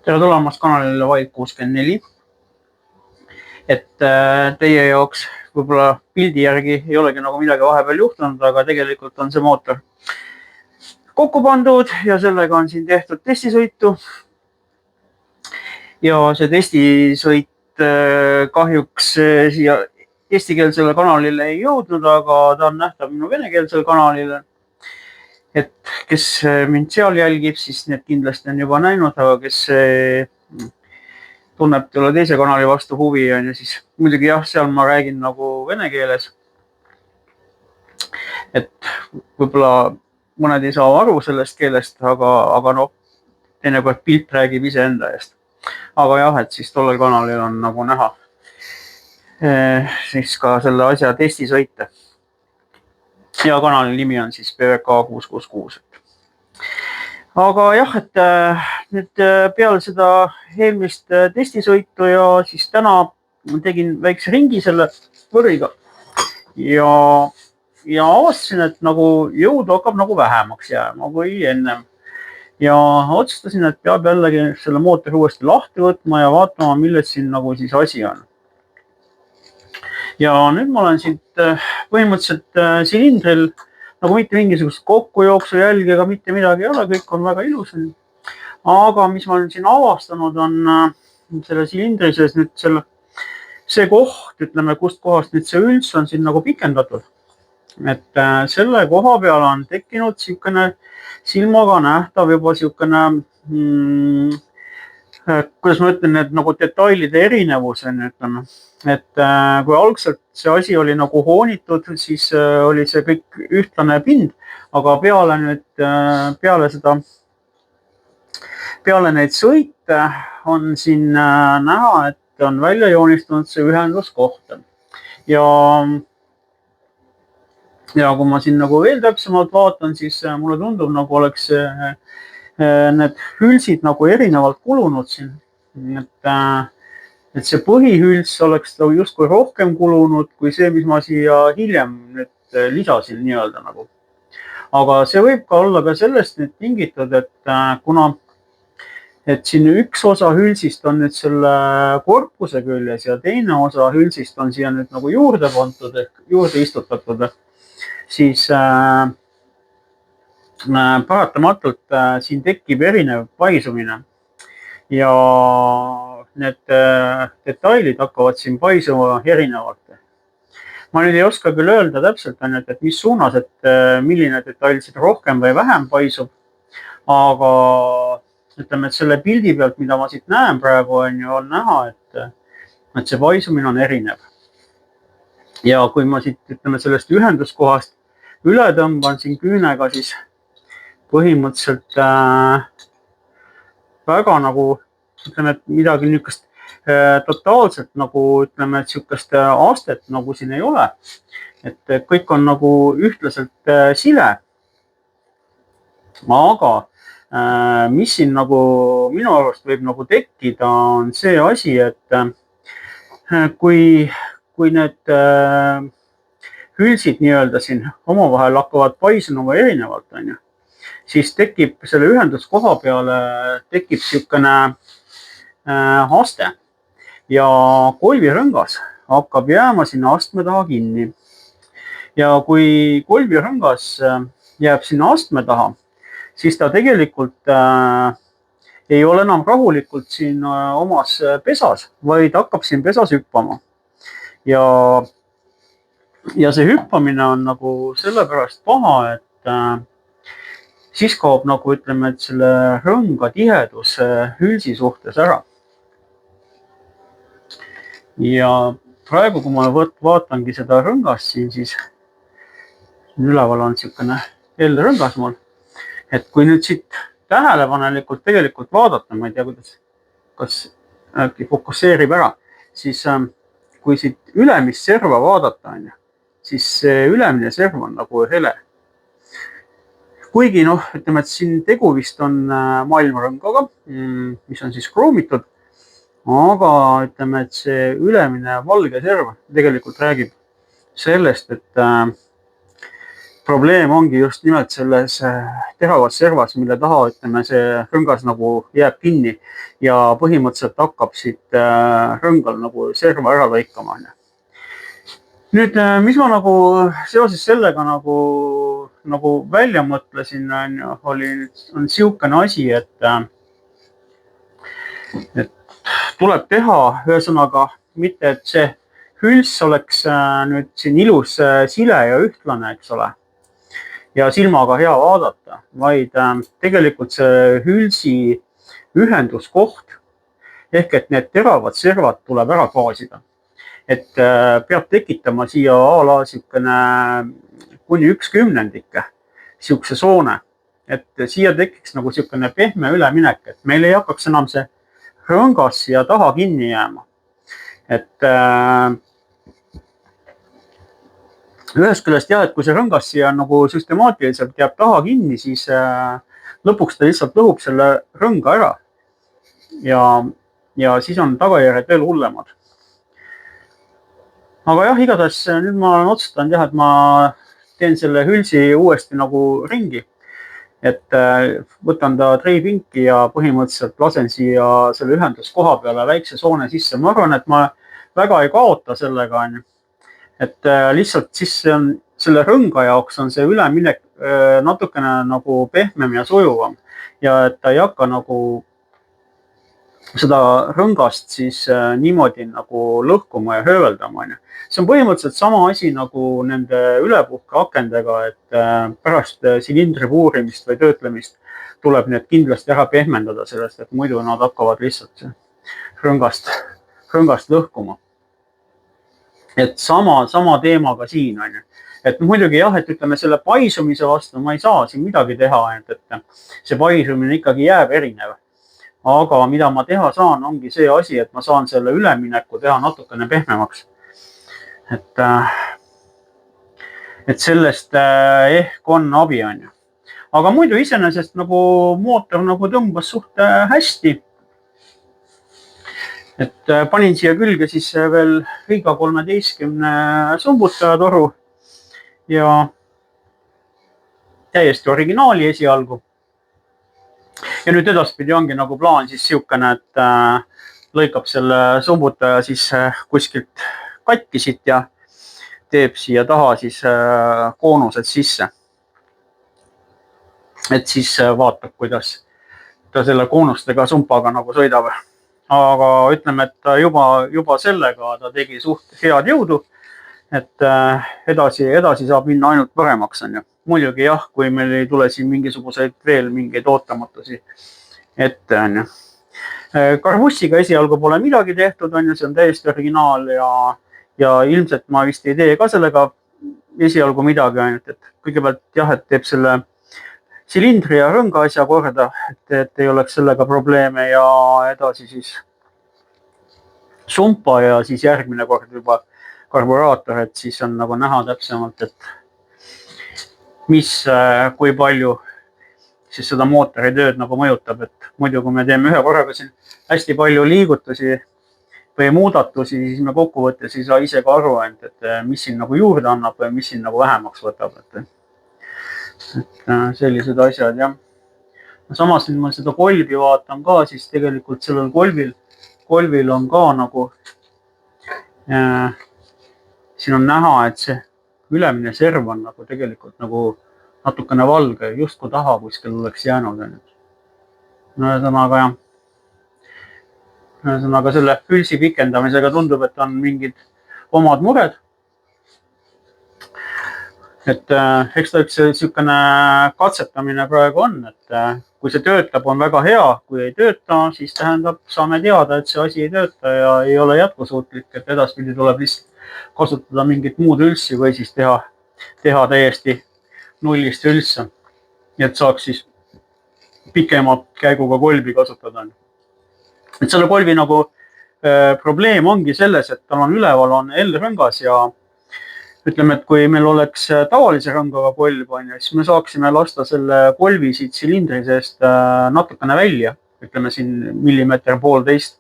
Tere tulemast kanalile Vaid 64. Teie jaoks võib-olla pildi järgi ei olegi nagu midagi vahepeal juhtunud, aga tegelikult on see mootor kokku pandud ja sellega on siin tehtud testisõitu. Ja see testisõit kahjuks siia eestikeelsele kanalile ei jõudnud, aga ta on nähtav minu venekeelsele kanalile. Kes mind seal jälgib, siis need kindlasti on juba näinud, aga kes tunneb tulla teise kanali vastu huvi on ja siis muidugi jah, seal ma räägin nagu vene keeles. Võib-olla mõned ei saa aru sellest keelest, aga noh, teinekord pilt räägib iseenda eest. Aga jah, siis tollel kanalil on nagu näha siis ka selle asja testisõite. Ja kanali nimi on siis PVK 666. Aga jah, nüüd peale seda eelmist testisõitu ja siis täna tegin väikse ringi selle võriga ja avastasin, et nagu jõudu hakkab nagu vähemaks jääma kui ennem. Ja otsustasin, et peab jällegi selle mootori uuesti lahti võtma ja vaatama, milles siin nagu siis asi on. Ja nüüd ma olen siit põhimõtteliselt silindril nagu mitte mingisugust kokkujooksu jälgi ega mitte midagi ei ole, kõik on väga ilus. Aga mis ma olen siin avastanud on selle silindri sees nüüd see koht, ütleme, kust kohast nüüd see üldse on siin nagu pikendatud. Selle koha peal on tekkinud siukene silmaga nähtav juba siukene, kuidas ma ütlen, et nagu detailide erinevus on, ütleme. Kui algselt see asi oli nagu hoonitud, siis oli see kõik ühtlane pind, aga peale neid sõite on siin näha, et on välja joonistunud see ühenduskoht. Ja kui ma siin nagu veel täpsemalt vaatan, siis mulle tundub, nagu oleks need hülsid nagu erinevalt kulunud siin. Et see põhihüls oleks justkui rohkem kulunud kui see, mis ma siia hiljem nüüd lisasin nii-öelda nagu. Aga see võib ka olla ka sellest nüüd tingitud, et siin üks osa hülsist on nüüd selle korpuse küljes ja teine osa hülsist on siia nüüd nagu juurde pandud ehk juurde istutatud, siis paratamatult siin tekib erinev paisumine ja need detailid hakkavad siin paisuma erinevalt. Ma nüüd ei oska küll öelda täpselt, et mis suunas, et milline detail siin rohkem või vähem paisub, aga ütleme, et selle pildi pealt, mida ma siit näen praegu, on näha, et see paisumine on erinev. Ja kui ma siit, ütleme, sellest ühenduskohast üle tõmban siin küünega, siis põhimõtteliselt väga nagu ütleme, et midagi niisugust totaalselt nagu ütleme, et niisugust astet nagu siin ei ole. Et kõik on nagu ühtlaselt sile. Aga mis siin nagu minu arust võib nagu tekkida on see asi, et kui need hülsid nii-öelda siin omavahel hakkavad paisuma erinevalt, siis tekib selle ühenduskoha peale tekib niisugune aste ja kolvirõngas hakkab jääma sinna astme taha kinni. Ja kui kolvirõngas jääb sinna astme taha, siis ta tegelikult ei ole enam rahulikult siin omas pesas, vaid hakkab siin pesas hüppama. Ja see hüppamine on nagu sellepärast paha, et siis kaob nagu ütleme, et selle rõnga tihedus hülsi suhtes ära. Ja praegu, kui ma vaatangi seda rõngast siin, siis üleval on niisugune L-rõngas mul. Et kui nüüd siit tähelepanelikult tegelikult vaadata, ma ei tea, kas äkki fokusseerib ära, siis kui siit ülemist serva vaadata, siis see ülemine serv on nagu hele. Kuigi ütleme, et siin tegu vist on maailmarõngaga, mis on siis kroomitud, aga ütleme, et see ülemine valge serv tegelikult räägib sellest, et probleem ongi just nimelt selles teravas servas, mille taha, ütleme, see rõngas nagu jääb kinni ja põhimõtteliselt hakkab siit rõngal nagu serva ära lõikama. Nüüd, mis ma nagu seoses sellega nagu välja mõtlesin, on siukene asi, et tuleb teha ühesõnaga mitte, et see hüls oleks nüüd siin ilus sile ja ühtlane, eks ole, ja silmaga hea vaadata, vaid tegelikult see hülsi ühenduskoht ehk et need teravad servad tuleb ära gaasida. Et peab tekitama siia ala siukene kuni 1/10 siukse soone, et siia tekiks nagu siukene pehme üleminek, et meil ei hakkaks enam see rõngas siia taha kinni jääma. Et ühest küljest jah, et kui see rõngas siia nagu süstemaatiliselt jääb taha kinni, siis lõpuks ta lihtsalt lõhub selle rõnga ära ja siis on tagajärjed veel hullemad. Aga jah, igatahes nüüd ma olen otsustanud jah, et ma teen selle hülsi uuesti nagu ringi, et võtan ta treipinki ja põhimõtteliselt lasen siia selle ühenduskoha peale väikse soone sisse. Ma arvan, et ma väga ei kaota sellega, et lihtsalt siis on selle rõnga jaoks on see üleminek natukene nagu pehmem ja sujuvam ja et ta ei hakka nagu seda rõngast siis niimoodi nagu lõhkuma ja hööveldama. See on põhimõtteliselt sama asi nagu nende ülepuhkeakendega, et pärast silindri puurimist või töötlemist tuleb need kindlasti ära pehmendada sellest, et muidu nad hakkavad lihtsalt rõngast lõhkuma. Et sama teemaga siin on. Et muidugi jah, et ütleme selle paisumise vastu ma ei saa siin midagi teha, et see paisumine ikkagi jääb erinev. Aga mida ma teha saan, ongi see asi, et ma saan selle ülemineku teha natukene pehmemaks. Et sellest ehk on abi. Aga muidu iseenesest nagu mootor nagu tõmbas suht hästi. Et panin siia külge siis veel Riga 13 sumbutaja ja täiesti originaali esialgu. Ja nüüd edaspidi ongi nagu plaan siis siukene, et lõikab selle sumbutaja siis kuskilt katkisid ja teeb siia taha siis koonused sisse. Et siis vaatab, kuidas ta selle koonustega sumpaga nagu sõidab. Aga ütleme, et juba sellega ta tegi suht head jõudu, et edasi saab minna ainult paremaks. Muidugi jah, kui meil ei tule siin mingisuguseid veel mingeid ootamatusi ette. Karbussiga esialgu pole midagi tehtud, see on täiesti originaal ja ilmselt ma vist ei tee ka sellega esialgu midagi ainult, et kõigepealt jah, et teeb selle silindri ja rõnga asja korda, et ei oleks sellega probleeme ja edasi siis sumpa ja siis järgmine kord juba karburaator, et siis on nagu näha täpsemalt, et kui palju siis seda mootori tööd nagu mõjutab, et muidu kui me teeme ühe korraga siin hästi palju liigutusi või muudatusi, siis me kokkuvõttes ei saa ise ka aru, et mis siin nagu juurde annab või mis siin nagu vähemaks võtab. Et sellised asjad, jah. Samas nüüd ma seda kolbi vaatan ka, siis tegelikult sellel kolbil on ka nagu, siin on näha, et see ülemine serv on nagu tegelikult nagu natukene valge, just kui taha kuskil oleks jäänud. Ühesõnaga selle hülsi pikendamisega tundub, et on mingid omad mured. Et eks ta üks siukene katsetamine praegu on, et kui see töötab, on väga hea, kui ei tööta, siis tähendab, saame teada, et see asi ei tööta ja ei ole jätkusuutlik, et edaspidi tuleb lihtsalt kasutada mingit muud hülsi või siis teha täiesti nullist hülse, et saaks siis pikema käiguga kolbi kasutada. Et selle kolbi nagu probleem ongi selles, et tal on üleval on L-rõngas ja ütleme, et kui meil oleks tavalise rõngaga kolb, siis me saaksime lasta selle kolbi siit silindri seest natukene välja, ütleme siin millimeeter 1,5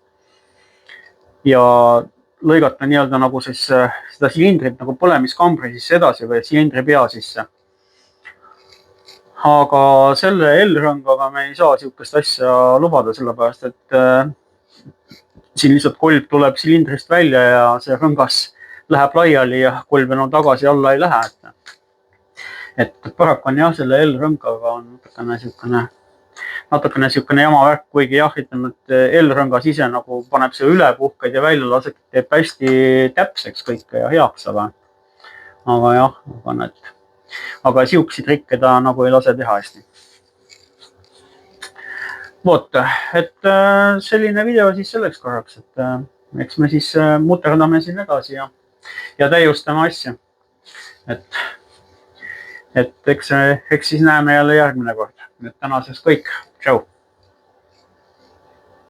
ja lõigata nii-öelda nagu siis seda silindrit nagu põlemiskambri sisse edasi või silindri pea sisse. aga selle L-rõngaga me ei saa sihukest asja lubada, sellepärast et siin lihtsalt kolb tuleb silindrist välja ja see rõngas läheb laiali ja kolb enam tagasi alla ei lähe. Et paraku on jah, selle L-rõngaga on natukene sihukene jama värk, kuigi jah, ütleme, et L-rõngas ise nagu paneb see ülepuhkeid ja väljalased, teeb hästi täpseks kõike ja heaks, aga jah, aga sihukesi trikke ta nagu ei lase teha hästi. Vot, et selline video siis selleks korraks, et eks me siis muterdame siin edasi ja täiustame asja. Et eks siis näeme jälle järgmine kord. Nüüd tänaseks kõik. Tšau!